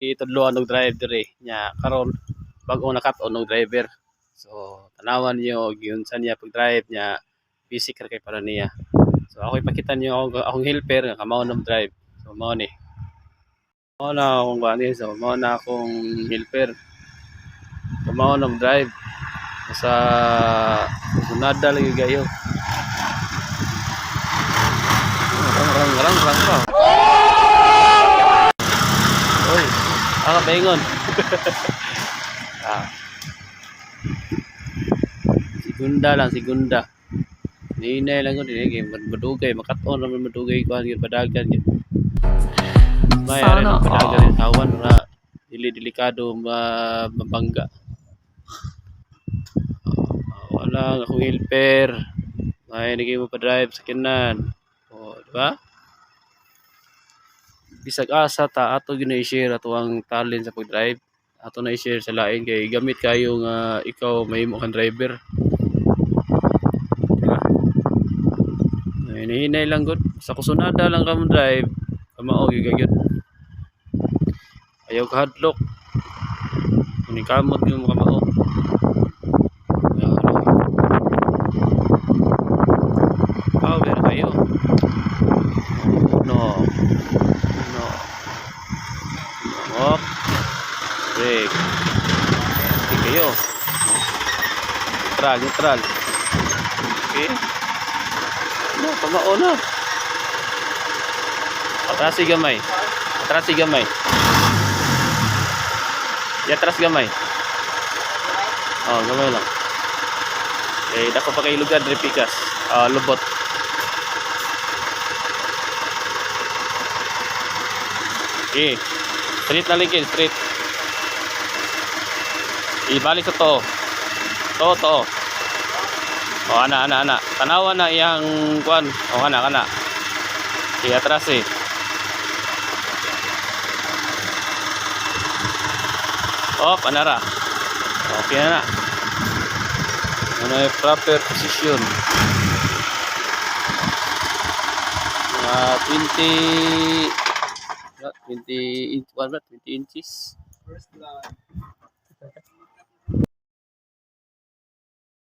itudloan og drive dire nya karon bag-o nakat-on og driver. So tanawan niyo giunsa niya pag drive niya basic ra kay para niya. So ako ipakita niyo akong helper nga kamao nam drive. So mao ni. Mao na akong gani so mao na akong helper. Kamao nam drive sa sunada lagi gayo. Rang pa. Oy, ako bengon. Ah, segunda. Ninay lang ko dinhi madugay makat-on ra madugay kuan gyud padagan gyud. May ari ng padagan yung tawan ra delikado mabangga. Wala akong helper. May nagay mo pa drive sa kinan. O, di ba? Bisag asa ta ato gina-share ato ang talent sa pag-drive. Ato na i-share sa lain kay gamit kayo nga ikaw mahimo kang driver. Diba? Ay nahinay lang gud sa kusunada lang ka mo drive. Kamao gyud. Ayaw ka hadlok. Kung kamot yung kamao. Power kayo. No. Op. Break. Hindi kayo. Neutral. Okay. No, kamao na. Atrasi gamay. Atras gamay. Oh, gamay lang. Eh, dako pa kay lugar diri pikas. Lubot. Okay. Straight na ligid, straight. Ibalik ko to. To. Oh, ana. Tanawa na iyang kuan. Oh, kana. Okay, atras eh. Oh, panara. Okay na. Ano yung proper position. 20 inches. First line.